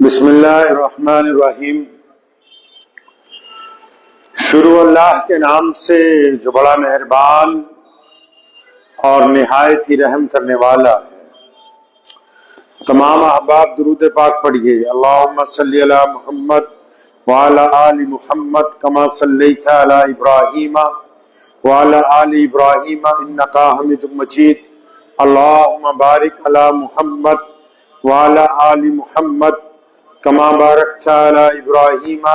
بسم اللہ الرحمن الرحیم۔ شروع اللہ کے نام سے جو بڑا مہربان اور نہایت ہی رحم کرنے والا ہے۔ تمام احباب درود پاک پڑھیے۔ اللہم صلی علی محمد وعلی آل محمد کما صلیت علی ابراہیم وعلی آل ابراہیم انکا حمید مجید۔ اللہم بارک علی محمد وعلی آل محمد کما بارکت علی ابراہیم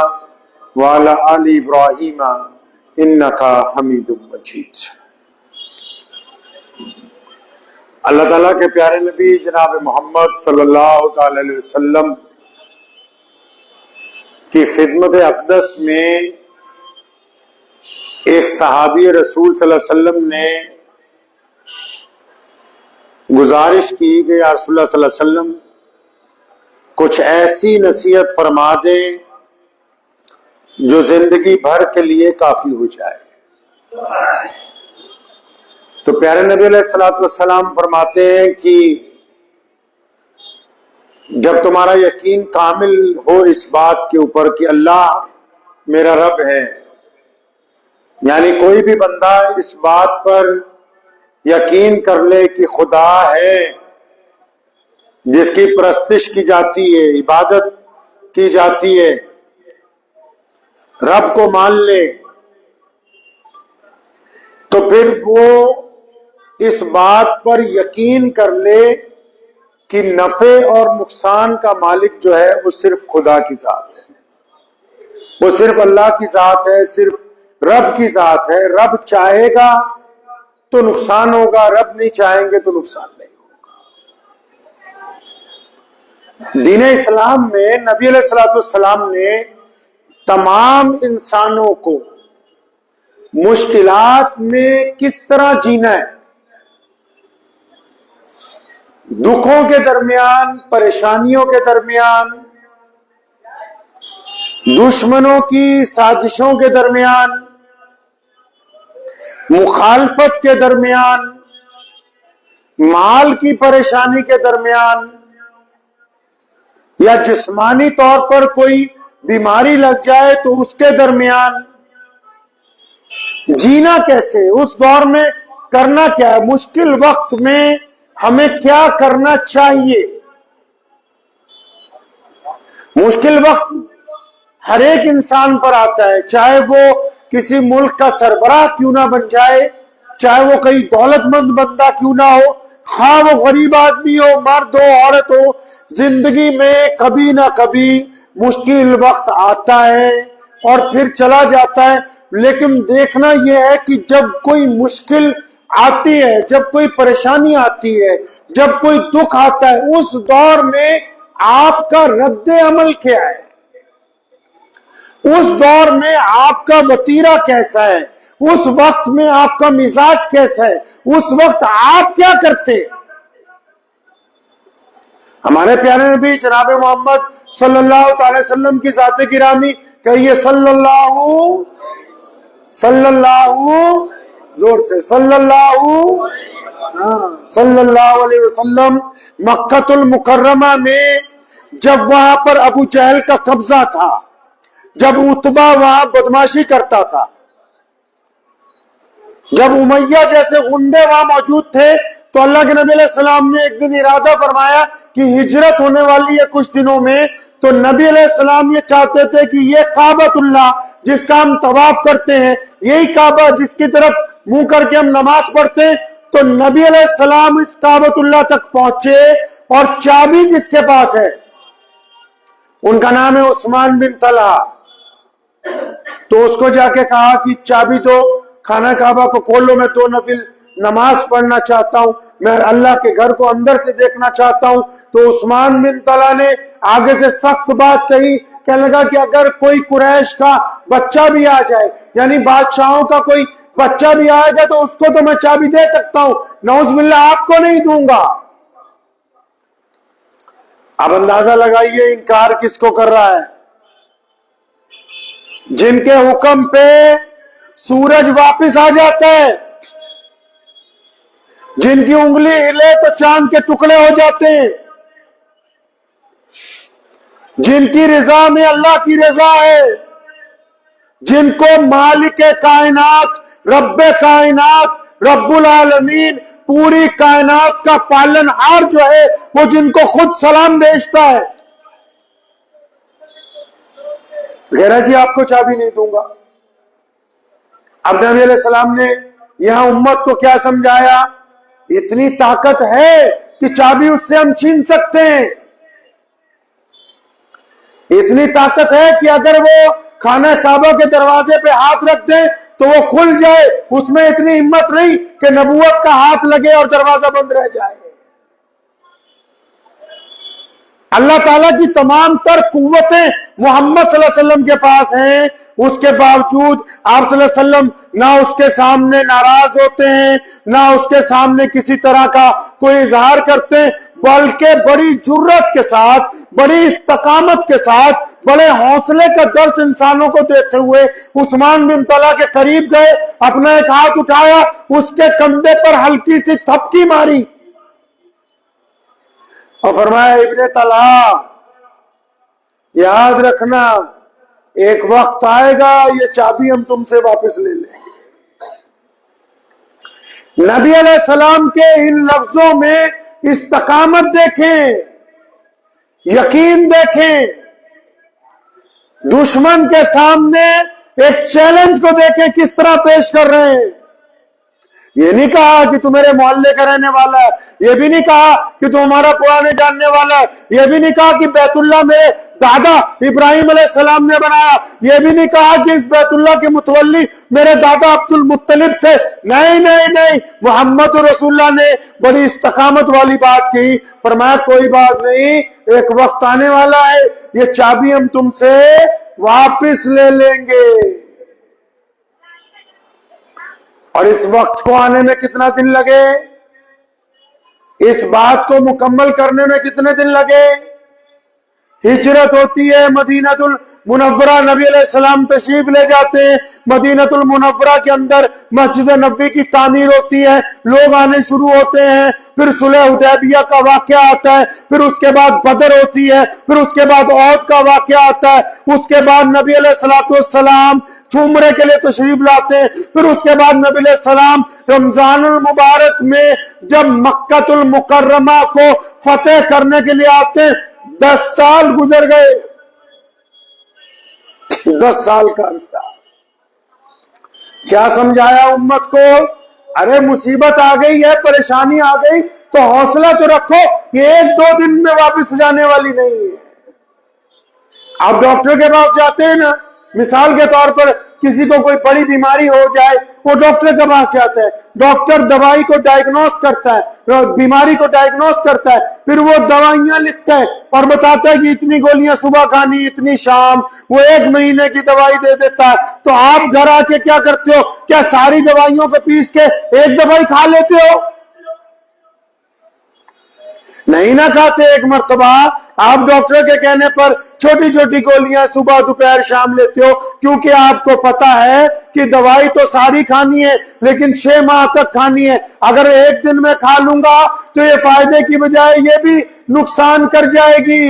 وعلی آل ابراہیم انکا حمید مجید۔ اللہ تعالیٰ کے پیارے نبی جناب محمد صلی اللہ تعالی علیہ وسلم کی خدمت اقدس میں ایک صحابی رسول صلی اللہ علیہ وسلم نے گزارش کی کہ یا رسول اللہ صلی اللہ علیہ وسلم کچھ ایسی نصیحت فرما دیں جو زندگی بھر کے لیے کافی ہو جائے۔ تو پیارے نبی علیہ الصلوۃ والسلام فرماتے ہیں کہ جب تمہارا یقین کامل ہو اس بات کے اوپر کہ اللہ میرا رب ہے، یعنی کوئی بھی بندہ اس بات پر یقین کر لے کہ خدا ہے جس کی پرستش کی جاتی ہے، عبادت کی جاتی ہے، رب کو مان لے، تو پھر وہ اس بات پر یقین کر لے کہ نفع اور نقصان کا مالک جو ہے وہ صرف خدا کی ذات ہے، وہ صرف اللہ کی ذات ہے، صرف رب کی ذات ہے۔ رب چاہے گا تو نقصان ہوگا، رب نہیں چاہیں گے تو نقصان نہیں ہوگا۔ دین اسلام میں نبی علیہ الصلوۃ والسلام نے تمام انسانوں کو مشکلات میں کس طرح جینا ہے، دکھوں کے درمیان، پریشانیوں کے درمیان، دشمنوں کی سازشوں کے درمیان، مخالفت کے درمیان، مال کی پریشانی کے درمیان، یا جسمانی طور پر کوئی بیماری لگ جائے تو اس کے درمیان جینا کیسے، اس دور میں کرنا کیا ہے، مشکل وقت میں ہمیں کیا کرنا چاہیے۔ مشکل وقت ہر ایک انسان پر آتا ہے، چاہے وہ کسی ملک کا سربراہ کیوں نہ بن جائے، چاہے وہ کوئی دولت مند بندہ کیوں نہ ہو، خواہ وہ غریب آدمی ہو، مرد ہو، عورت ہو، زندگی میں کبھی نہ کبھی مشکل وقت آتا ہے اور پھر چلا جاتا ہے۔ لیکن دیکھنا یہ ہے کہ جب کوئی مشکل آتی ہے، جب کوئی پریشانی آتی ہے، جب کوئی دکھ آتا ہے، اس دور میں آپ کا رد عمل کیا ہے، اس دور میں آپ کا وتیرہ کیسا ہے، اس وقت میں آپ کا مزاج کیسا ہے، اس وقت آپ کیا کرتے ہیں۔ ہمارے پیارے نبی جناب محمد صلی اللہ تعالی وسلم کی ذات گرامی کہیے صلی اللہ زور سے صلی اللہ علیہ وسلم مکہ المکرمہ میں جب وہاں پر ابو جہل کا قبضہ تھا، جب عتبہ وہاں بدماشی کرتا تھا، جب امیہ جیسے غنڈے وہاں موجود تھے، تو اللہ کے نبی علیہ السلام نے ایک دن ارادہ فرمایا کہ ہجرت ہونے والی ہے کچھ دنوں میں، تو نبی علیہ السلام یہ چاہتے تھے کہ یہ کعبۃ اللہ جس کا ہم طواف کرتے ہیں، یہی کعبہ جس کی طرف منہ کر کے ہم نماز پڑھتے ہیں، تو نبی علیہ السلام اس کعبۃ اللہ تک پہنچے اور چابی جس کے پاس ہے، ان کا نام ہے عثمان بن طلحہ، تو اس کو جا کے کہا کہ چابی تو خانہ کعبہ کو کھولو، میں تو نفل نماز پڑھنا چاہتا ہوں، میں اللہ کے گھر کو اندر سے دیکھنا چاہتا ہوں۔ تو عثمان بن طلحہ نے آگے سے سخت بات کہی، کہنے لگا کہ اگر کوئی قریش کا بچہ بھی آ جائے، یعنی بادشاہوں کا کوئی بچہ بھی آئے گا تو اس کو تو میں چابی دے سکتا ہوں، نعوذ باللہ آپ کو نہیں دوں گا۔ اب اندازہ لگائیے انکار کس کو کر رہا ہے، جن کے حکم پہ سورج واپس آ جاتا ہے، جن کی انگلی ہلے تو چاند کے ٹکڑے ہو جاتے ہیں، जिनकी रजा में अल्लाह की रजा है, जिनको मालिक कायनात, रब्बे कायनात, रब्बुल आलमीन, पूरी कायनात का पालनहार जो है, वो जिनको खुद सलाम भेजता है। गैरा जी आपको चाबी नहीं दूंगा। अब नबी अलैहि सलाम ने यहां उम्मत को क्या समझाया? इतनी ताकत है कि चाबी उससे हम छीन सकते हैं। इतनी ताकत है कि अगर वो खाना काबा के दरवाजे पे हाथ रख दे तो वो खुल जाए। उसमें इतनी हिम्मत नहीं कि नबूवत का हाथ लगे और दरवाजा बंद रह जाए। अल्लाह ताला की तमाम तर कुव्वतें मोहम्मद सल्लल्लाहु अलैहि वसल्लम के पास हैं, उसके बावजूद आप सल्लल्लाहु अलैहि वसल्लम ना उसके सामने नाराज होते हैं, ना उसके सामने किसी तरह का कोई इजहार करते हैं, बल्कि बड़ी जुर्रत के साथ, बड़ी इस्तकामत के साथ, बड़े हौसले का दर्स इंसानों को देते हुए उस्मान बिन तला के करीब गए, अपना एक हाथ उठाया, उसके कंधे पर हल्की सी थपकी मारी और फरमाया, इब्ने तलहा, याद रखना एक वक्त आएगा ये चाबी हम तुमसे वापस ले लेंगे। नबी अलैहि सलाम के इन लफ्जों में इस्तकामत देखें, यकीन देखें, दुश्मन के सामने एक चैलेंज को देखें किस तरह पेश कर रहे हैं। ये नहीं कहा कि तू मेरे मोहल्ले का रहने वाला है, ये भी नहीं कहा कि तू हमारा पुराने जानने वाला है, ये भी नहीं कहा कि बैतुल्लाह मेरे दादा इब्राहिम अलैहिस्सलाम ने बनाया, ये भी नहीं कहा कि इस बैतुल्लाह के मुतवल्ली मेरे दादा अब्दुल मुत्तलिब थे। नहीं नहीं नहीं, मोहम्मद रसूलुल्लाह ने बड़ी इस्तकामत वाली बात की। फरमाया कोई बात नहीं, एक वक्त आने वाला है ये चाबी हम तुमसे वापिस ले लेंगे। और इस वक्त को आने में कितना दिन लगे, इस बात को मुकम्मल करने में कितने दिन लगे? हिजरत होती है मदीनातुल मुनव्वरा, नबी अलैहिस्सलाम तशरीफ ले जाते हैं, मदीनातुल मुनव्वरा के अंदर मस्जिद नबी की तामीर होती है, लोग आने शुरू होते हैं, फिर सुलह हुदैबिया का वाकया आता है, फिर उसके बाद बदर होती है, फिर उसके बाद औद का वाकया आता है, उसके बाद नबी अलैहिस्सलाम उम्रे के लिए तशरीफ लाते हैं, फिर उसके बाद नबी अलैहिस्सलाम रमजानुल मुबारक में जब मक्कातुल मुकर्रमा को फतेह करने के लिए आते हैं, 10 साल गुजर गए, 10 साल का अरसा। क्या समझाया उम्मत को? अरे मुसीबत आ गई है, परेशानी आ गई तो हौसला तो रखो, ये 1-2 दिन में वापस जाने वाली नहीं है। आप डॉक्टर के पास जाते हैं ना, मिसाल के तौर पर किसी को कोई बड़ी बीमारी हो जाए, वो डॉक्टर के पास जाता है, डॉक्टर दवाई को डायग्नोस करता है, बीमारी को डायग्नोस करता है, फिर वो दवाइयां लिखता है और बताता है कि इतनी गोलियां सुबह खानी, इतनी शाम, वो 1 महीने की दवाई दे देता है। तो आप घर आके क्या करते हो? क्या सारी दवाइयों को पीस के एक दवाई खा लेते हो? नहीं ना खाते। एक मर्तबा आप डॉक्टर के कहने पर छोटी छोटी गोलियां सुबह दोपहर शाम लेते हो, क्योंकि आपको पता है कि दवाई तो सारी खानी है लेकिन 6 माह तक खानी है। अगर एक दिन में खा लूंगा तो ये फायदे की बजाय ये भी नुकसान कर जाएगी।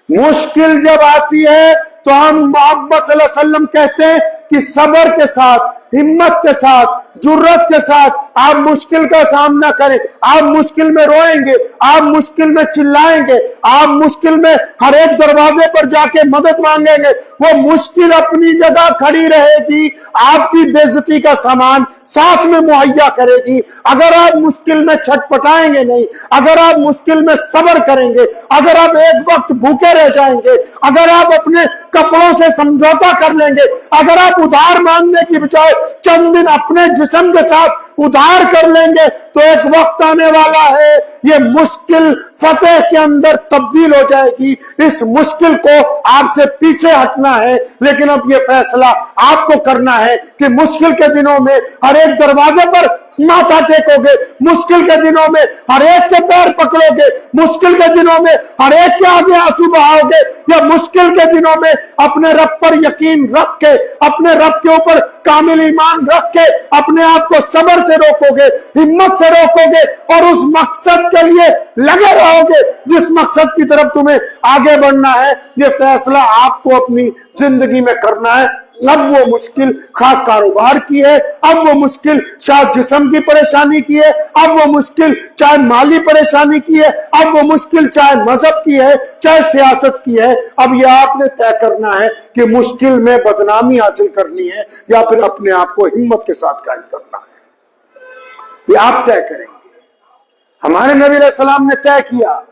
मुश्किल जब आती है तो हम मोहम्मद सल्लल्लाहु अलैहि वसल्लम कहते हैं कि सब्र के साथ, हिम्मत के साथ, जुर्रत के साथ आप मुश्किल का सामना करें। आप मुश्किल में रोएंगे, आप मुश्किल में चिल्लाएंगे, आप मुश्किल में हर एक दरवाजे पर जाके मदद मांगेंगे, वो मुश्किल अपनी जगह खड़ी रहेगी, आपकी बेइज्जती का सामान साथ में मुहैया करेगी। अगर आप मुश्किल में छटपटाएंगे नहीं, अगर आप मुश्किल में सब्र करेंगे, अगर आप एक वक्त भूखे रह जाएंगे, अगर आप अपने कपड़ों से समझौता कर लेंगे, अगर आप उधार मांगने की बजाय चंद दिन अपने जिस्म के साथ उधार कर लेंगे, तो एक वक्त आने वाला है ये मुश्किल फतेह के अंदर तब्दील हो जाएगी। इस मुश्किल को आपसे पीछे हटना है, लेकिन अब ये फैसला आपको करना है कि मुश्किल के दिनों में हर एक दरवाजे पर माथा टेकोगे, मुश्किल के दिनों में हर एक के पैर पकड़ोगे, मुश्किल के दिनों में हर एक के आगे आंसू बहाओगे, या मुश्किल के दिनों में अपने रब पर यकीन रख के, अपने रब के ऊपर कामिल ईमान रख के अपने आप को सब्र से रोकोगे, हिम्मत سے روकोगे اور उस मकसद के लिए लगे रहोगे जिस मकसद की तरफ तुम्हें आगे बढ़ना है। ये फैसला आपको अपनी जिंदगी में करना है। अब वो मुश्किल खा कारोबार की है, अब वो मुश्किल शायद जिस्म की परेशानी की है, अब वो मुश्किल चाहे माली परेशानी की है, अब वो मुश्किल चाहे मजहब की है, चाहे सियासत की है। अब ये आपने तय करना है कि मुश्किल में बदनामी हासिल करनी है या फिर अपने आप को हिम्मत के साथ कायम करना है। ये आप तय करेंगे। हमारे नबी अलैहि सलाम ने तय किया।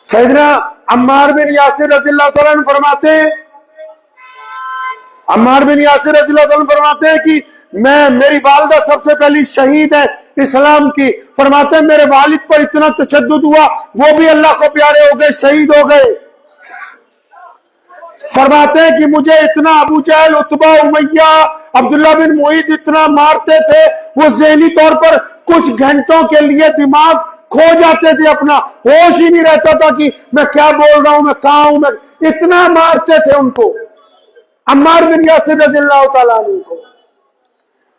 सैयदना अम्मार बिन यासिर रज़ियल्लाहु तआला अन्हु फरमाते हैं, अम्मार बिन यासिर रज़ियल्लाहु अन्हु फरमाते हैं कि मेरी वालिदा सबसे पहली शहीद है इस्लाम की। फरमाते हैं मेरे वालिद पर इतना तशद्दुद हुआ, वो भी अल्लाह को प्यारे हो गए, शहीद हो गए। फरमाते हैं कि मुझे इतना अबू जहल, उतबा, उमैया, अब्दुल्ला बिन मुईद इतना मारते थे, वो ज़हनी तौर पर कुछ घंटों के लिए दिमाग खो जाते थे, अपना होश ही नहीं रहता था कि मैं क्या बोल रहा हूं, मैं कहां हूं, मैं इतना मारते थे उनको। अम्मार बिन यासिर रज़ियल्लाहु तआला अन्हु को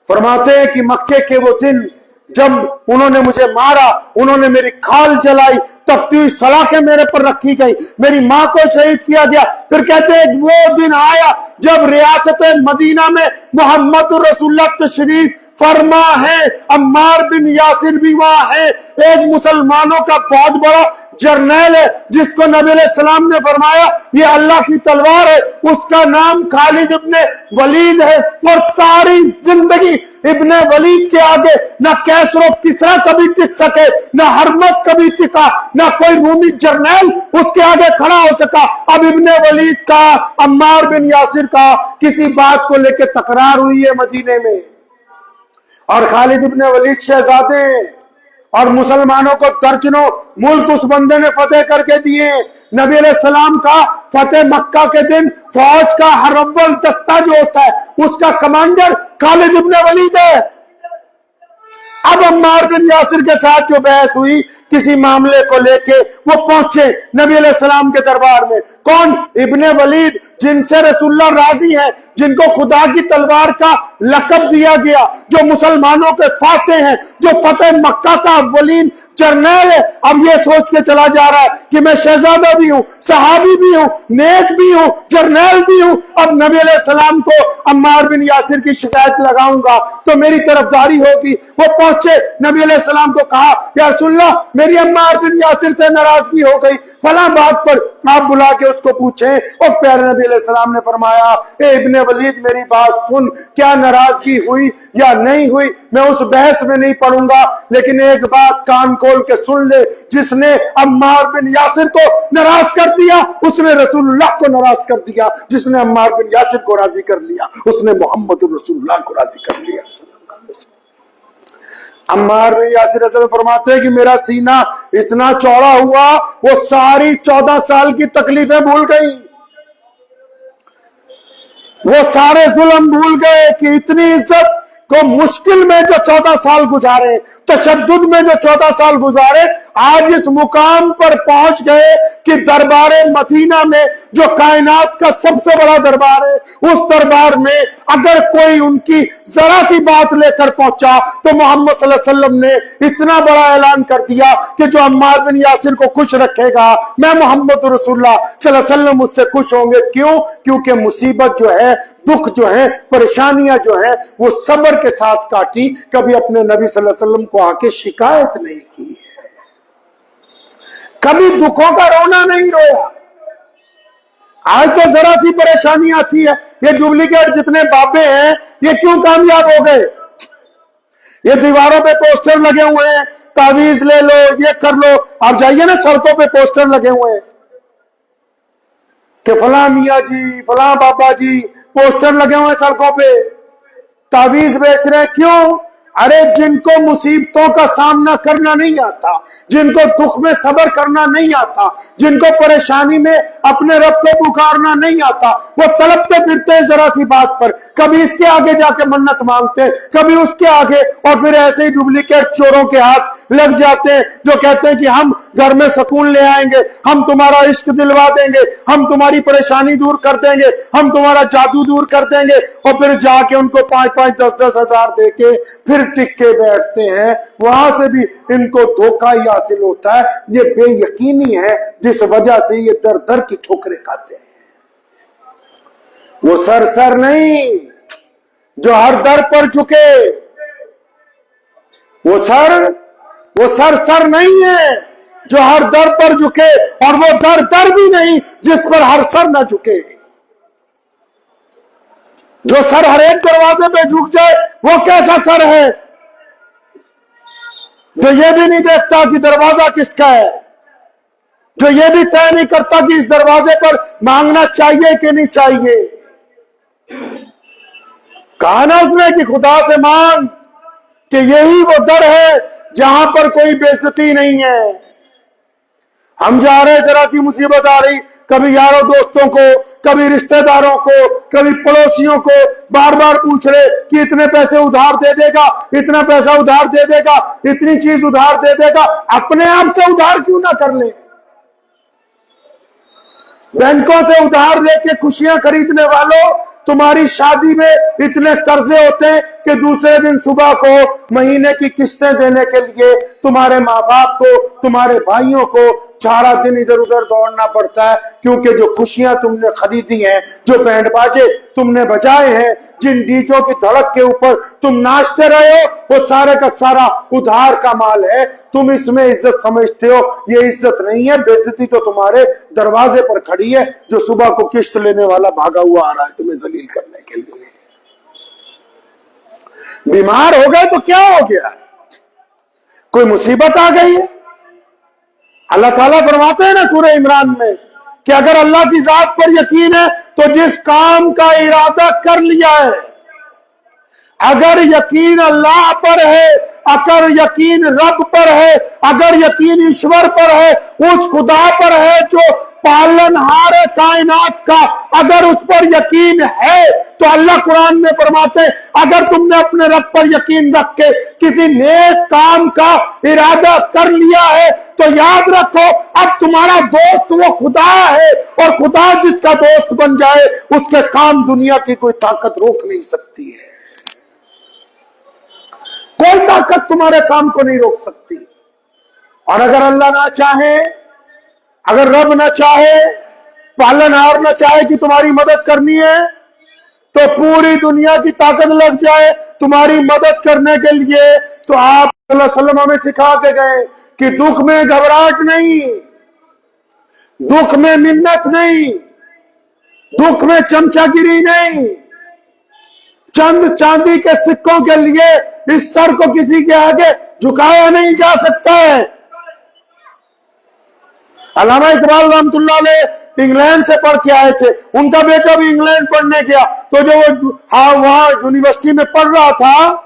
फरमाते हैं कि मक्के के वो दिन जब उन्होंने मुझे मारा, उन्होंने मेरी खाल जलाई, तपती हुई सलाखें मेरे पर रखी गई, मेरी मां को शहीद किया गया। फिर कहते हैं वो दिन आया जब रियासत मदीना में मोहम्मद रसूलुल्लाह तशरीफ फरमा है, अम्मार बिन यासिर भी वहां है, एक मुसलमानों का बहुत बड़ा जर्नैल है जिसको नबी अलैहि सलाम ने फरमाया ये अल्लाह की तलवार है, उसका नाम खालिद इब्ने वलीद है। और सारी जिंदगी इब्ने वलीद के आगे न कैसरो किसरा कभी टिक सके, न हरमस कभी टिका, न कोई रूमी जर्नैल उसके आगे खड़ा हो सका। अब इब्ने वलीद का, अम्मार बिन यासिर का किसी बात को लेकर तकरार हुई है मदीने में, और खालिद इब्ने वलीद शहजादे और मुसलमानों को दर्जनों मुल्क उस बंदे ने फतेह करके दिए। नबी अलैहि सलाम का फतेह मक्का के दिन फौज का हर अव्वल दस्ता जो होता है उसका कमांडर खालिद इब्ने वलीद है। अब अम्मार बिन यासिर के साथ जो बहस हुई किसी मामले को लेके, वो पहुंचे नबी अलैहि सलाम के दरबार में। कौन? इब्ने वलीद, जिनसे रसूलुल्लाह राजी है, जिनको खुदा की तलवार का लक़ब दिया गया, जो मुसलमानों के फातेह हैं, जो फतेह मक्का का अव्वलीन जर्नैल है। अब ये सोच के चला जा रहा है कि मैं शहजादा भी हूं, सहाबी भी हूं, नेक भी हूं, जर्नैल भी हूं। अब नबी अलैहि सलाम को अम्मार बिन यासिर की शिकायत लगाऊंगा तो मेरी तरफदारी होगी। वो पहुंचे, नबी अलैहि सलाम को कहा या रसूलल्लाह मेरी अम्मार बिन यासिर से नाराजगी हो गई, फला बात पर आप बुला के उसको पूछें। और प्यारे नबी अलैहि सलाम ने फरमाया ए इब्ने वलीद मेरी बात सुन, क्या नाराजगी हुई या नहीं हुई मैं उस बहस में नहीं पढ़ूंगा, लेकिन एक बात कान खोल के सुन ले, जिसने अम्मार बिन यासिर को नाराज कर दिया उसने रसूलुल्लाह को नाराज कर दिया, जिसने अम्मार बिन यासिर को राजी कर लिया उसने मोहम्मद रसूलुल्लाह को राजी कर लिया। अम्मार बिन यासिर फरमाते हैं कि मेरा सीना इतना चौड़ा हुआ वो सारी 14 साल की तकलीफें भूल गई, वो सारे जुल्म भूल गए कि इतनी इज्जत को मुश्किल में जो 14 साल गुजारे, तशद्दुद में जो 14 साल गुजारे, आज इस मुकाम पर पहुंच गए कि दरबारे मदीना में जो कायनात का सबसे बड़ा दरबार है, उस दरबार में अगर कोई उनकी जरा सी बात लेकर पहुंचा तो मोहम्मद सल्लल्लाहु अलैहि वसल्लम ने इतना बड़ा ऐलान कर दिया कि जो अम्मार बिन यासिर को खुश रखेगा मैं मोहम्मद रसूलुल्लाह सल्लल्लाहु अलैहि वसल्लम उससे खुश होंगे। क्यों? क्योंकि मुसीबत जो है, दुख जो है, परेशानियां जो है वो सब्र के साथ काटी, कभी अपने नबी सल्लल्लाहु अलैहि वसल्लम को आके शिकायत नहीं की है, कभी दुखों का रोना नहीं रोया। आज तो जरा सी परेशानी आती है, ये डुप्लीकेट जितने बाबे हैं ये क्यों कामयाब हो गए? ये दीवारों पे पोस्टर लगे हुए हैं, तावीज ले लो, ये कर लो। आप जाइए ना सड़कों पे पोस्टर लगे हुए हैं कि फला मियाँ जी, फला बाबा जी, पोस्टर लगे हुए हैं सड़कों पे, तावीज बेच रहे हैं। क्यों? अरे जिनको मुसीबतों का सामना करना नहीं आता, जिनको दुख में सब्र करना नहीं आता, जिनको परेशानी में अपने रब को पुकारना नहीं आता, वो तड़पते फिरते हैं जरा सी बात पर, कभी इसके आगे जाके मन्नत मांगते हैं, कभी उसके आगे, और फिर ऐसे ही डुप्लीकेट चोरों के हाथ लग जाते हैं जो कहते हैं कि हम घर में सुकून ले आएंगे, हम तुम्हारा इश्क दिलवा देंगे, हम तुम्हारी परेशानी दूर कर देंगे, हम तुम्हारा जादू दूर कर देंगे। और फिर जाके उनको 5-5, 10-10 हजार देके फिर टिक के बैठते हैं, वहां से भी इनको धोखा ही हासिल होता है। ये बेयकीनी है जिस वजह से ये दर दर की ठोकरें खाते हैं। वो सर नहीं जो हर दर पर झुके, वो सर नहीं है जो हर दर पर झुके, और वो दर भी नहीं जिस पर हर सर न झुके। जो सर हर एक दरवाजे पे झुक जाए वो कैसा सर है? जो ये भी नहीं देखता कि दरवाजा किसका है, जो ये भी तय नहीं करता कि इस दरवाजे पर मांगना चाहिए कि नहीं चाहिए। कहा ना उसने कि खुदा से मांग, कि यही वो दर है जहां पर कोई बेइज्जती नहीं है। हम जा रहे, जरा सी मुसीबत आ रही, कभी यारों दोस्तों को, कभी रिश्तेदारों को, कभी पड़ोसियों को बार बार पूछ रहे कि इतने पैसे उधार दे देगा, इतना पैसा उधार दे देगा, इतनी चीज उधार दे देगा। अपने आप से उधार क्यों ना कर ले? बैंकों से उधार लेके खुशियां खरीदने वालों, तुम्हारी शादी में इतने कर्जे होते हैं कि दूसरे दिन सुबह को महीने की किस्तें देने के लिए तुम्हारे माँ बाप को, तुम्हारे भाइयों को सारा दिन इधर उधर दौड़ना पड़ता है, क्योंकि जो खुशियां तुमने खरीदी हैं, जो बैंड बाजे तुमने बजाए हैं, जिन डीजों की धड़क के ऊपर तुम नाचते रहे हो, वो सारे का सारा उधार का माल है। तुम इसमें इज्जत समझते हो, ये इज्जत नहीं है। बेइज्जती तो तुम्हारे दरवाजे पर खड़ी है, जो सुबह को किस्त लेने वाला भागा हुआ आ रहा है तुम्हें जलील करने के लिए। बीमार हो गए तो क्या हो गया? कोई मुसीबत आ गई है? अल्लाह ताला फरमाते हैं ना सूरह इमरान में कि अगर अल्लाह की जात पर यकीन है तो जिस काम का इरादा कर लिया है, अगर यकीन अल्लाह पर है, अगर यकीन रब पर है, अगर यकीन ईश्वर पर है, उस खुदा पर है जो पालनहार है कायनात का, अगर उस पर यकीन है तो अल्लाह कुरान में फरमाते हैं अगर तुमने अपने रब पर यकीन रख के किसी नेक काम का इरादा कर लिया है तो याद रखो अब तुम्हारा दोस्त वो खुदा है, और खुदा जिसका दोस्त बन जाए उसके काम दुनिया की कोई ताकत रोक नहीं सकती है। कोई ताकत तुम्हारे काम को नहीं रोक सकती। और अगर अल्लाह ना चाहे, अगर रब ना चाहे, पालनहार ना चाहे कि तुम्हारी मदद करनी है, तो पूरी दुनिया की ताकत लग जाए तुम्हारी मदद करने के लिए, तो आप सल्लल्लाहु अलैहि वसल्लम हमें सिखा के गए कि दुख में घबराहट नहीं, दुख में मिन्नत नहीं, दुख में चमचागिरी नहीं। चंद चांदी के सिक्कों के लिए इस सर को किसी के आगे झुकाया नहीं जा सकता है। अल्लामा इकबाल रहमतुल्लाह अलैह इंग्लैंड से पढ़ के आए थे, उनका बेटा भी इंग्लैंड पढ़ने गया, तो जो वो वहां यूनिवर्सिटी में पढ़ रहा था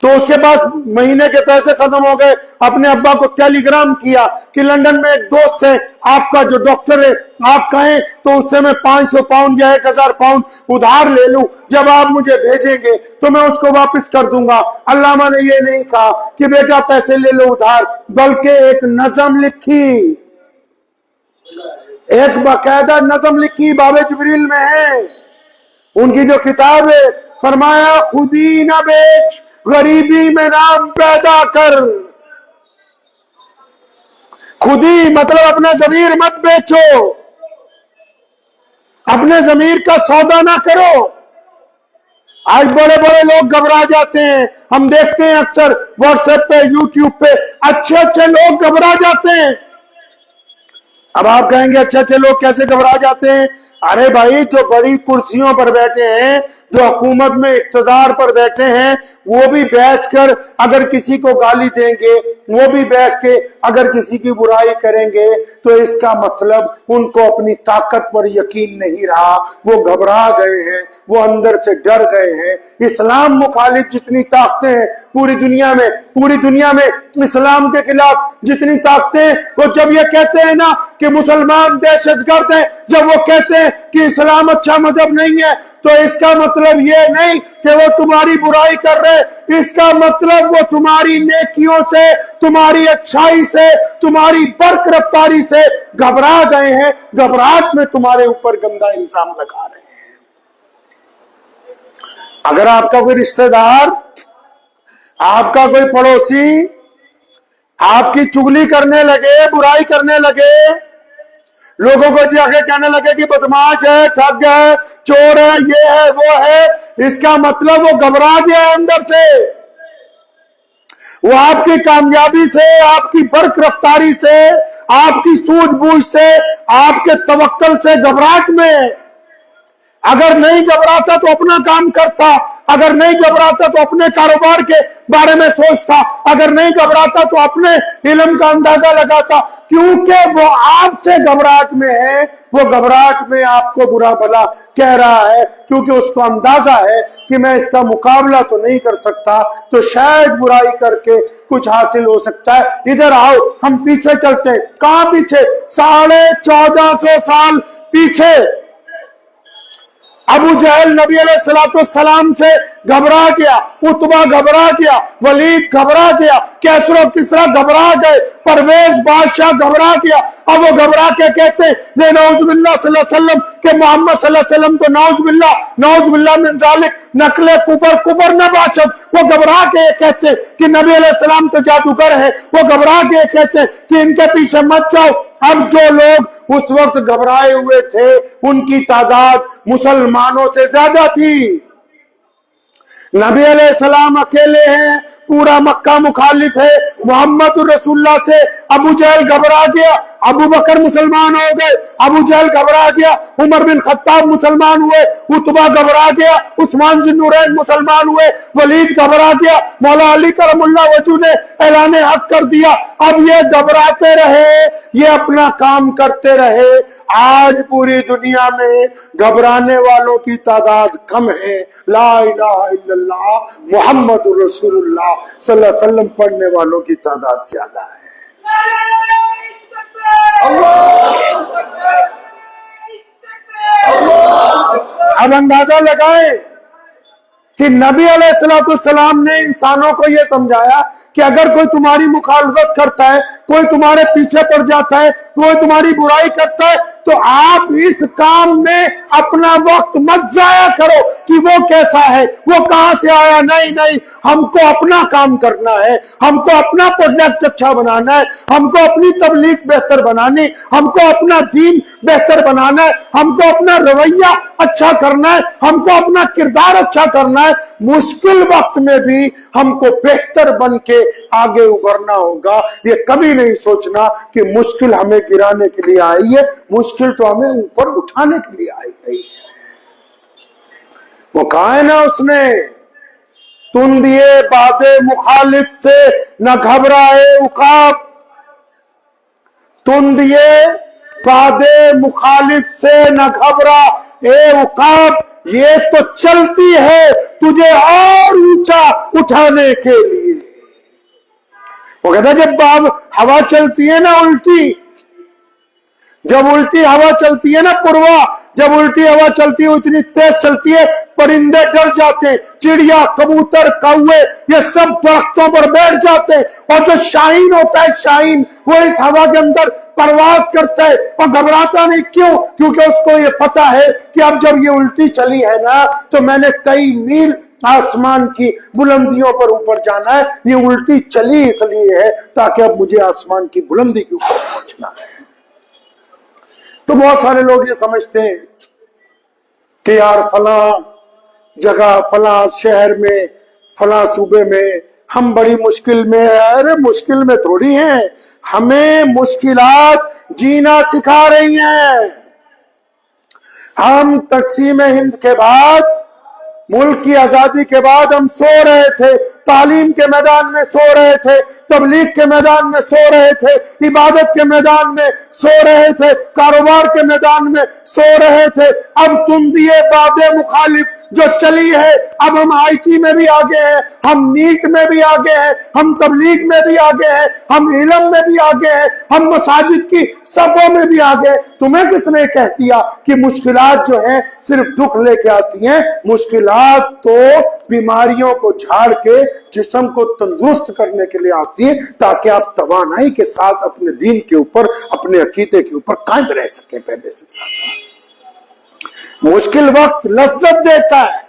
तो उसके पास महीने के पैसे खत्म हो गए। अपने अब्बा को टेलीग्राम किया कि लंदन में एक दोस्त है आपका जो डॉक्टर है, आप कहें तो उससे मैं 500 पाउंड या 1000 पाउंड उधार ले लूं, जब आप मुझे भेजेंगे तो मैं उसको वापस कर दूंगा। अल्लामा ने ये नहीं कहा कि बेटा पैसे ले लो उधार, बल्कि एक नज़म लिखी, एक बाकायदा नज़म लिखी, बाबे जिब्रील में है उनकी जो किताब है। फरमाया खुदी न बेच गरीबी में नाम पैदा कर। खुदी मतलब अपना ज़मीर मत बेचो, अपने ज़मीर का सौदा ना करो। आज बड़े बड़े लोग घबरा जाते हैं, हम देखते हैं अक्सर व्हाट्सएप पे, यूट्यूब पे अच्छे अच्छे लोग घबरा जाते हैं। अब आप कहेंगे अच्छे अच्छे लोग कैसे घबरा जाते हैं? अरे भाई जो बड़ी कुर्सियों पर बैठे हैं, जो हुकूमत में इक्तदार पर बैठे हैं, वो भी बैठकर अगर किसी को गाली देंगे, वो भी बैठ के अगर किसी की बुराई करेंगे, तो इसका मतलब उनको अपनी ताकत पर यकीन नहीं रहा, वो घबरा गए हैं, वो अंदर से डर गए हैं। इस्लाम मुखालिफ जितनी ताकतें हैं पूरी दुनिया में इस्लाम के खिलाफ जितनी ताकतें, वो जब ये कहते हैं ना कि मुसलमान दहशतगर्द हैं, जब वो कहते हैं कि इस्लाम अच्छा मजहब नहीं है, तो इसका मतलब ये नहीं कि वो तुम्हारी बुराई कर रहे, इसका मतलब वो तुम्हारी नेकियों से, तुम्हारी अच्छाई से, तुम्हारी बर्क रफ्तारी से घबरा गए हैं, घबराहट में तुम्हारे ऊपर गंदा इल्जाम लगा रहे हैं। अगर आपका कोई रिश्तेदार आपका कोई पड़ोसी आपकी चुगली करने लगे, बुराई करने लगे, लोगों को जाके कहने लगे कि बदमाश है, ठग है, चोर है, ये है, वो है, इसका मतलब वो घबरा गया है अंदर से। वो आपकी कामयाबी से, आपकी बर्क रफ्तारी से, आपकी सूझबूझ से, आपके तवक्कल से घबराहट में है। अगर नहीं घबराता तो अपना काम करता, अगर नहीं घबराता तो अपने कारोबार के बारे में सोचता, अगर नहीं घबराता तो अपने इल्म का अंदाजा लगाता। क्योंकि वो आपसे घबराहट में है, वो घबराहट में आपको बुरा भला कह रहा है, क्योंकि उसको अंदाजा है कि मैं इसका मुकाबला तो नहीं कर सकता, तो शायद बुराई करके कुछ हासिल हो सकता है। इधर आओ, हम पीछे चलते हैं। कहां पीछे? 1450 साल पीछे। अबू जहल नबी अलैहिस्सलाम से घबरा गया, उतबा घबरा गया, वलीद घबरा गया, कैसर और किसरा घबरा गए, परवेज बादशाह घबरा गया। अब वो घबरा के कहते ने नौजुबिल्लाह सल्लल्लाहु अलैहि वसल्लम के मोहम्मद सल्लल्लाहु अलैहि वसल्लम तो नौजुबिल्लाह मिन जालिक नकले कुबर न बाशद। वो घबरा के कहते कि नबी अलैहिस्सलाम तो जादूगर है। वो घबरा के कहते कि इनके पीछे मत जाओ। अब जो लोग उस वक्त घबराए हुए थे उनकी तादाद मुसलमानों से ज्यादा थी। नबी अलैहिस्सलाम अकेले हैं, पूरा मक्का मुखालिफ है मोहम्मद रसूलुल्लाह से। अबू जहल घबरा गया, अबू बकर मुसलमान हो गए, अबू जहल घबरा गया, उमर बिन खत्ताब मुसलमान हुए, उतबा घबरा गया, उस्मान ज़ुन्नूरैन मुसलमान हुए, वलीद घबरा गया, मौला अली करमुल्लाह वजह ने ऐलान हक कर दिया। अब ये घबराते रहे, ये अपना काम करते रहे। आज पूरी दुनिया में घबराने वालों की तादाद कम है। ला इलाहा इल्लल्लाह मुहम्मदुर रसूलुल्लाह सल्लल्लाहु अलैहि वसल्लम पढ़ने वालों की तादाद ज्यादा है। अब अंदाजा लगाएं कि नबी अलैहिस्सलाम ने इंसानों को यह समझाया कि अगर कोई तुम्हारी मुखालफत करता है, कोई तुम्हारे पीछे पड़ जाता है, कोई तुम्हारी बुराई करता है, तो आप इस काम में अपना वक्त मत जाया करो कि वो कैसा है, वो कहां से आया। नहीं नहीं, हमको अपना काम करना है, हमको अपना प्रोजेक्ट अच्छा बनाना है, हमको अपनी तबलीग बेहतर बनानी, हमको अपना दीन बेहतर बनाना है, हमको अपना रवैया अच्छा करना है, हमको अपना किरदार अच्छा करना है। मुश्किल वक्त में भी हमको बेहतर बन के आगे उभरना होगा। ये कभी नहीं सोचना कि मुश्किल हमें गिराने के लिए आई है, मुश्किल तो हमें ऊपर उठाने के लिए आई गई है। वो कहा है ना उसने, तुम दिए बादे मुखालिफ से न घबराए उकाब, तुम दिए बादे मुखालिफ से न घबरा ए उकाब, ये तो चलती है तुझे और ऊंचा उठाने के लिए। वो कहता जब हवा चलती है ना उल्टी, जब उल्टी हवा चलती है ना पूर्वा, जब उल्टी हवा चलती है इतनी तेज चलती है परिंदे डर जाते हैं, चिड़िया कबूतर कौवे ये सब दरख्तों पर बैठ जाते हैं, और जो शाहीन होता है शाहीन वो इस हवा के अंदर परवाज करता है और घबराता नहीं। क्यों? क्योंकि उसको ये पता है कि अब जब ये उल्टी चली है ना तो मैंने कई मील आसमान की बुलंदियों पर ऊपर जाना है। ये उल्टी चली इसलिए है ताकि अब मुझे आसमान की बुलंदी के ऊपर पहुंचना है। तो बहुत सारे लोग ये समझते हैं कि यार फला जगह, फला शहर में, फला सूबे में हम बड़ी मुश्किल में है। अरे मुश्किल में थोड़ी हैं, हमें मुश्किलात जीना सिखा रही हैं। हम तकसीम हिंद के बाद, मुल्क की आजादी के बाद हम सो रहे थे, तालीम के मैदान में सो रहे थे, तबलीग के मैदान में सो रहे थे, इबादत के मैदान में सो रहे थे, कारोबार के मैदान में सो रहे थे। अब तुम दिए बादे मुखालिफ जो चली है, अब हम आईटी में भी आगे हैं, हम नीट में भी आगे हैं, हम तबलीग में भी आगे हैं, हम इल्म में भी आगे हैं, हम मसाजिद की सफों में भी आगे। तुम्हें किसने कह दिया कि मुश्किलात जो हैं सिर्फ दुख लेके आती हैं? मुश्किलात तो बीमारियों को झाड़ के जिस्म को तंदुरुस्त करने के लिए आती है, ताकि आप तवानाई के साथ अपने दीन के ऊपर, अपने अकीदे के ऊपर कायम रह सके। पहले से ज्यादा मुश्किल वक्त लज्जत देता है,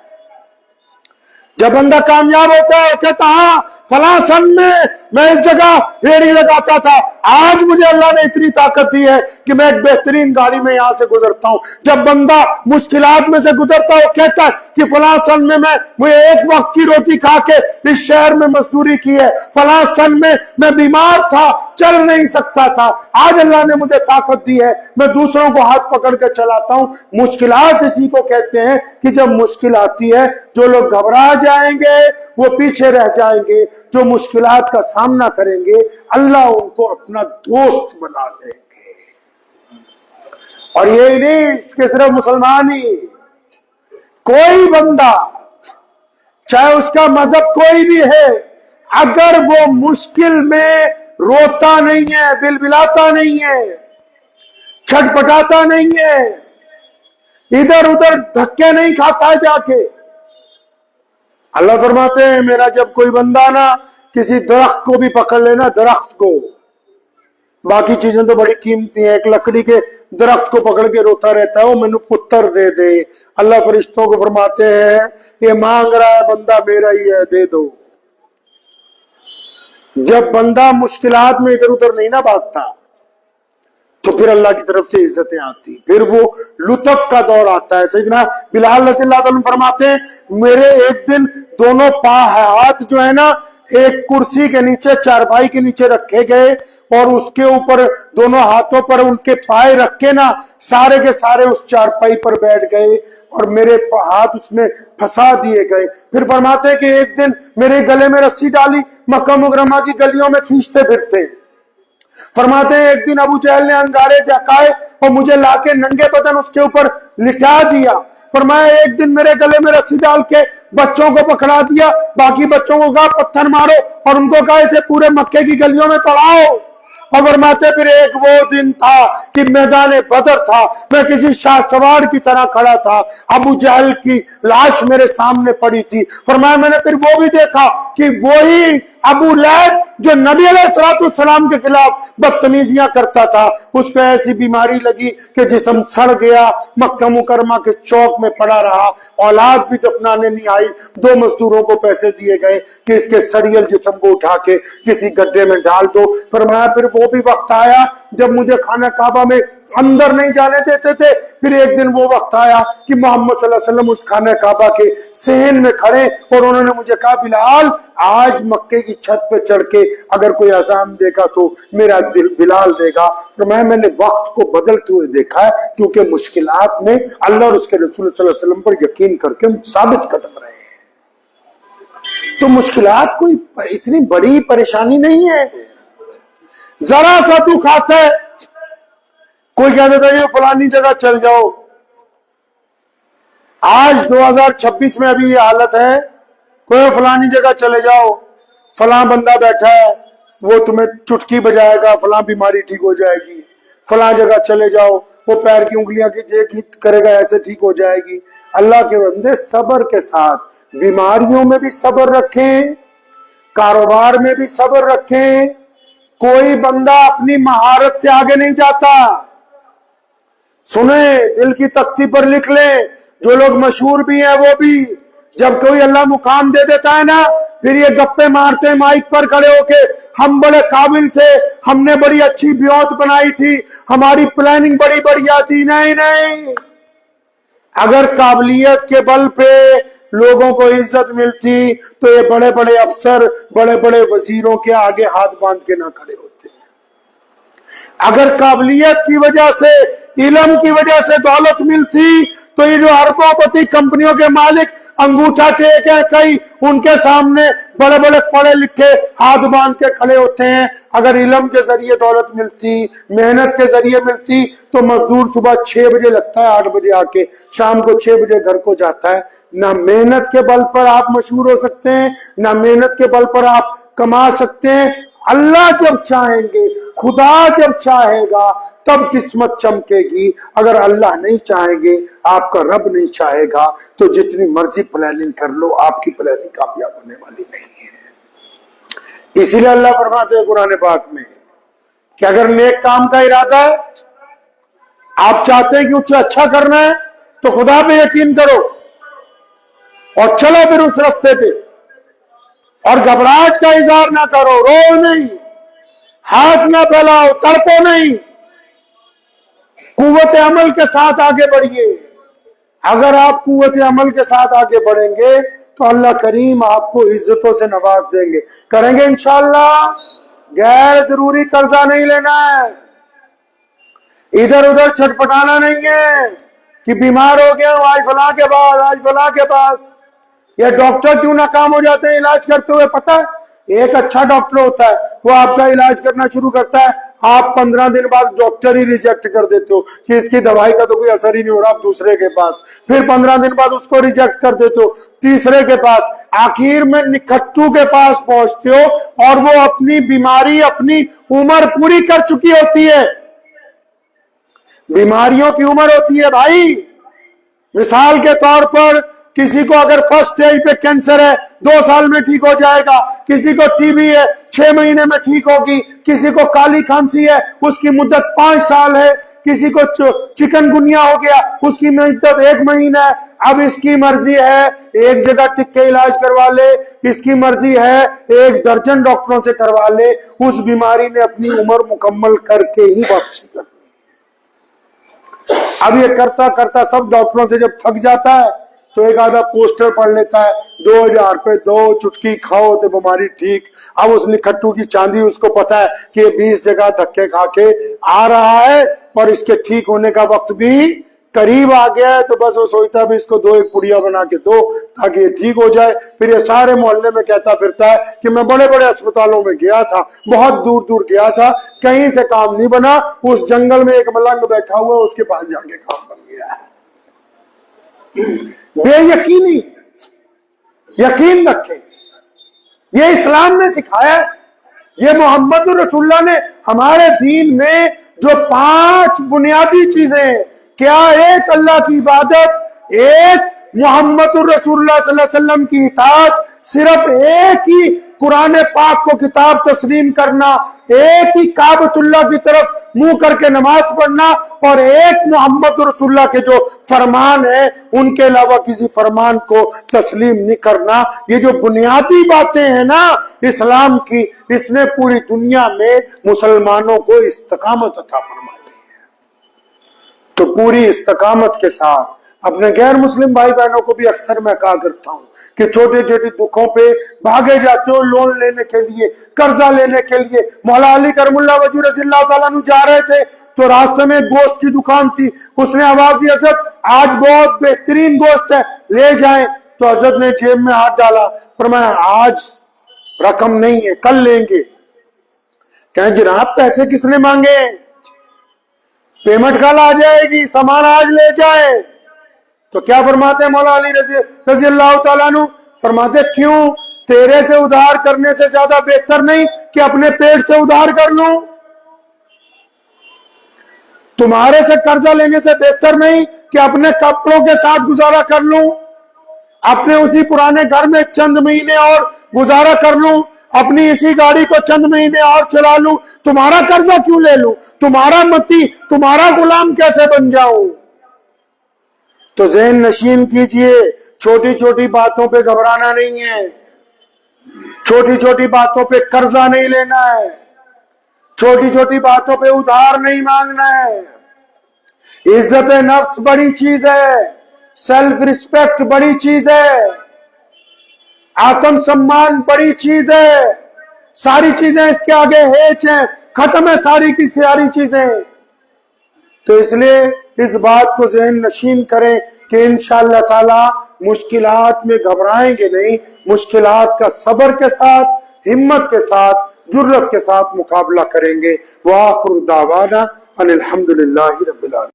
जब बंदा कामयाब होता है कहता हाँ फला सन में मैं इस जगह रेड़ी लगाता था, आज मुझे अल्लाह ने इतनी ताकत दी है कि मैं एक बेहतरीन गाड़ी में यहां से गुजरता हूं। जब बंदा मुश्किलात में से गुजरता है कहता है कि फला सन में मुझे एक वक्त की रोटी खा के इस शहर में मजदूरी की है, फला सन में मैं बीमार था, चल नहीं सकता था, आज अल्लाह ने मुझे ताकत दी है, मैं दूसरों को हाथ पकड़ के चलाता हूं। मुश्किलात इसी को कहते हैं कि जब मुश्किल आती है जो लोग घबरा जाएंगे वो पीछे रह जाएंगे, जो मुश्किलात का सामना करेंगे अल्लाह उनको अपना दोस्त बना देंगे। और यही नहीं, इसके सिर्फ मुसलमान ही, कोई बंदा चाहे उसका मजहब कोई भी है, अगर वो मुश्किल में रोता नहीं है, बिलबिलाता नहीं है, छटपटाता नहीं है, इधर उधर धक्के नहीं खाता जाके, अल्लाह फरमाते हैं मेरा जब कोई बंदा ना किसी दरख्त को भी पकड़ लेना, दरख्त को, बाकी चीजें तो बड़ी कीमती हैं, एक लकड़ी के दरख्त को पकड़ के रोता रहता है वो मैनू पुत्र दे दे, अल्लाह फरिश्तों को फरमाते हैं ये मांग रहा है बंदा मेरा ही है, दे दो। जब बंदा मुश्किलात में इधर उधर नहीं ना भागता तो फिर अल्लाह की तरफ से इज्जतें आती, फिर वो लुत्फ का दौर आता है। सैयदना बिलाल रज़ियल्लाहु अन्हु फरमाते हैं मेरे एक दिन दोनों हाथ जो है ना एक कुर्सी के नीचे, चारपाई के नीचे रखे गए और उसके ऊपर दोनों हाथों पर उनके पाए रख के ना सारे के सारे उस चारपाई पर बैठ गए और मेरे हाथ उसमें फंसा दिए गए। फिर फरमाते हैं कि एक दिन मेरे गले में रस्सी डाली, मक्का मुकर्रमा की गलियों में खींचते फिरते। फरमाते हैं एक दिन अबू जहल ने अंगारे जकाए और मुझे लाके नंगे बदन उसके ऊपर लिटा दिया। फरमाया एक दिन मेरे गले में रस्सी डाल के बच्चों को पकड़ा दिया, बाकी बच्चों को कहा पत्थर मारो और उनको कहा इसे पूरे मक्के की गलियों में पड़ाओ। और फरमाते फिर एक वो दिन था कि मैदान बदर था, मैं किसी शाह सवार की तरह खड़ा था, अबू जहल की लाश मेरे सामने पड़ी थी। फरमाया मैंने फिर वो भी देखा कि वही अबू लहब जो नबी अलैहिस्सलाम के खिलाफ बदतमीजियां करता था, उसको ऐसी बीमारी लगी कि जिस्म सड़ गया, मक्का मुकरमा के चौक में पड़ा रहा, औलाद भी दफनाने नहीं आई। 2 मजदूरों को पैसे दिए गए कि इसके सड़ियल जिस्म को उठा के किसी गड्ढे में डाल दो। फरमाया फिर वो भी वक्त आया जब मुझे खाना काबा में अंदर नहीं जाने देते थे। फिर एक दिन वो वक्त आया कि मोहम्मद सल्लल्लाहु अलैहि वसल्लम उस खाने काबा के सहन में खड़े और उन्होंने मुझे कहा बिलाल आज मक्के की छत पे चढ़ के अगर कोई अजान देगा तो मेरा दिल बिलाल देगा। तो मैंने वक्त को बदलते हुए देखा है, क्योंकि मुश्किलात में अल्लाह और उसके रसूल सल्लल्लाहु अलैहि वसल्लम पर यकीन करके हम साबित कदम रहे हैं। तो मुश्किलात कोई इतनी बड़ी परेशानी नहीं है। जरा सा तू खाता है, कोई कह देता है फलानी जगह चल जाओ। आज 2026 में अभी ये हालत है, कोई फलानी जगह चले जाओ, फला बंदा बैठा है वो तुम्हें चुटकी बजाएगा, फला बीमारी ठीक हो जाएगी, फला जगह चले जाओ वो पैर की उंगलियां की करेगा ऐसे ठीक हो जाएगी। अल्लाह के बंदे सब्र के साथ बीमारियों में भी सब्र रखें, कारोबार में भी सब्र रखें। कोई बंदा अपनी महारत से आगे नहीं जाता। सुने, दिल की तख्ती पर लिख ले, जो लोग मशहूर भी हैं वो भी, जब कोई अल्लाह मुकाम दे देता है ना फिर ये गप्पे मारते हैं माइक पर खड़े होके, हम बड़े काबिल थे, हमने बड़ी अच्छी ब्योत बनाई थी, हमारी प्लानिंग बड़ी बढ़िया थी। नहीं नहीं, अगर काबिलियत के बल पे लोगों को इज्जत मिलती तो ये बड़े बड़े अफसर बड़े बड़े वजीरों के आगे हाथ बांध के ना खड़े होते। अगर काबिलियत की वजह से, इल्म की वजह से दौलत मिलती तो ये जो अरबोपति कंपनियों के मालिक अंगूठा टेक है कई, उनके सामने बड़े बड़े पढ़े लिखे हाथ बांध के खड़े होते हैं। अगर इल्म के जरिए दौलत मिलती, मेहनत के जरिए मिलती तो मजदूर सुबह 6 बजे लगता है, 8 बजे आके शाम को 6 बजे घर को जाता है। ना मेहनत के बल पर आप मशहूर हो सकते हैं, ना मेहनत के बल पर आप कमा सकते हैं। अल्लाह जब चाहेंगे, खुदा जब चाहेगा तब किस्मत चमकेगी। अगर अल्लाह नहीं चाहेंगे, आपका रब नहीं चाहेगा तो जितनी मर्जी प्लानिंग कर लो, आपकी प्लानिंग कामयाब होने वाली नहीं है। इसीलिए अल्लाह फरमाते हैं कुरान पाक में कि अगर नेक काम का इरादा है, आप चाहते हैं कि उसे अच्छा करना है तो खुदा पे यकीन करो। اور چلو پھر اس راستے پہ، اور گھبراہٹ کا اظہار نہ کرو، رو نہیں، ہاتھ نہ پھیلاؤ، تڑپو نہیں، قوت عمل کے ساتھ آگے بڑھیے۔ اگر آپ قوت عمل کے ساتھ آگے بڑھیں گے تو اللہ کریم آپ کو عزتوں سے نواز دیں گے، کریں گے انشاءاللہ۔ غیر ضروری قرضہ نہیں لینا ہے، ادھر ادھر چھٹپٹانا نہیں ہے کہ بیمار ہو گیا ہوں آج فلاں کے پاس، آج فلاں کے پاس۔ یہ ڈاکٹر کیوں ناکام ہو جاتے ہیں علاج کرتے ہوئے پتہ ہے؟ ایک اچھا ڈاکٹر ہوتا ہے، وہ آپ کا علاج کرنا شروع کرتا ہے، آپ 15 دن بعد ڈاکٹر ہی ریجیکٹ کر دیتے ہو کہ اس کی دوائی کا تو کوئی اثر ہی نہیں ہو رہا، آپ دوسرے کے پاس، پھر 15 دن بعد اس کو ریجیکٹ کر دیتے ہو، تیسرے کے پاس، آخر میں نکھٹو کے پاس پہنچتے ہو اور وہ اپنی بیماری اپنی عمر پوری کر چکی ہوتی ہے۔ بیماریوں کی عمر ہوتی ہے بھائی۔ مثال کے طور پر کسی کو اگر فرسٹ اسٹیج پہ کینسر ہے 2 سال میں ٹھیک ہو جائے گا، کسی کو ٹی بی ہے 6 مہینے میں ٹھیک ہوگی، کسی کو کالی کھانسی ہے اس کی مدت 5 سال ہے، کسی کو چکن گنیا ہو گیا اس کی مدت 1 مہینہ ہے۔ اب اس کی مرضی ہے ایک جگہ ٹک کے علاج کروا لے، اس کی مرضی ہے 1 درجن ڈاکٹروں سے کروا لے، اس بیماری نے اپنی عمر مکمل کر کے ہی واپسی کر۔ اب یہ کرتا کرتا سب ڈاکٹروں سے جب تھک جاتا ہے تو ایک آدھا پوسٹر پڑھ لیتا ہے، 2000 پہ 2 چٹکی کھاؤ تو بیماری ٹھیک۔ اب اس نکھٹو کی چاندی اس کو پتا ہے کہ یہ 20 جگہ دھکے کھا کے آ رہا ہے اور اس کے ٹھیک ہونے کا وقت بھی قریب آ گیا ہے، تو بس وہ سوچتا ہے اس کو 2 پڑیا بنا کے دو تاکہ یہ ٹھیک ہو جائے۔ پھر یہ سارے محلے میں کہتا پھرتا ہے کہ میں بڑے بڑے اسپتالوں میں گیا تھا، بہت دور دور گیا تھا، کہیں سے کام نہیں بنا، اس جنگل میں ایک ملنگ بیٹھا ہوا اس کے پاس جا کے کام بن گیا ہے۔ بے یقینی، یقین رکھیں، یہ اسلام نے سکھایا ہے، یہ محمد رسول اللہ نے ہمارے دین میں جو 5 بنیادی چیزیں ہیں، کیا ایک اللہ کی عبادت، ایک محمد رسول اللہ صلی اللہ علیہ وسلم کی اطاعت، صرف ایک ہی قرآن پاک کو کتاب تسلیم کرنا، ایک ہی کعبۃ اللہ کی طرف منہ کر کے نماز پڑھنا، اور ایک محمد رسول اللہ کے جو فرمان ہیں ان کے علاوہ کسی فرمان کو تسلیم نہیں کرنا۔ یہ جو بنیادی باتیں ہیں نا اسلام کی، اس نے پوری دنیا میں مسلمانوں کو استقامت عطا فرمائی ہے۔ تو پوری استقامت کے ساتھ اپنے غیر مسلم بھائی بہنوں کو بھی اکثر میں کہا کرتا ہوں کہ چھوٹے چھوٹے دکھوں پہ بھاگے جاتے ہو لون لینے کے لیے، قرضہ لینے کے لیے۔ مولا علی کرم اللہ وجہ رضی اللہ تعالیٰ عنہ جا رہے تھے تو راستے میں گوشت کی دکان تھی، اس نے آواز دی حضرت آج بہت بہترین گوشت ہے لے جائیں، تو حضرت نے جیب میں ہاتھ ڈالا، فرمایا آج رقم نہیں ہے کل لیں گے۔ کہیں جناب پیسے کس نے مانگے، پیمنٹ کل آ جائے گی، سامان آج لے جائے۔ تو کیا فرماتے ہیں مولا علی رضی اللہ تعالیٰ عنہ، فرماتے کیوں، تیرے سے ادھار کرنے سے زیادہ بہتر نہیں کہ اپنے پیٹ سے ادھار کر لوں، تمہارے سے قرضہ لینے سے بہتر نہیں کہ اپنے کپڑوں کے ساتھ گزارا کر لوں، اپنے اسی پرانے گھر میں چند مہینے اور گزارا کر لوں، اپنی اسی گاڑی کو چند مہینے اور چلا لوں، تمہارا قرضہ کیوں لے لوں، تمہارا متی، تمہارا غلام کیسے بن جاؤں۔ تو ذہن نشین کیجئے، چھوٹی چھوٹی باتوں پہ گھبرانا نہیں ہے، چھوٹی چھوٹی باتوں پہ قرضہ نہیں لینا ہے، چھوٹی چھوٹی باتوں پہ ادھار نہیں مانگنا ہے۔ عزت نفس بڑی چیز ہے، سیلف ریسپیکٹ بڑی چیز ہے، آتم سمان بڑی چیز ہے، ساری چیزیں اس کے آگے ہیچ ہیں، ختم ہے ساری کی ساری چیزیں۔ تو اس لیے اس بات کو ذہن نشین کریں کہ انشاءاللہ تعالی مشکلات میں گھبرائیں گے نہیں، مشکلات کا صبر کے ساتھ، ہمت کے ساتھ، جرأت کے ساتھ مقابلہ کریں گے۔ وآخر دعوانا ان الحمدللہ رب العالمین۔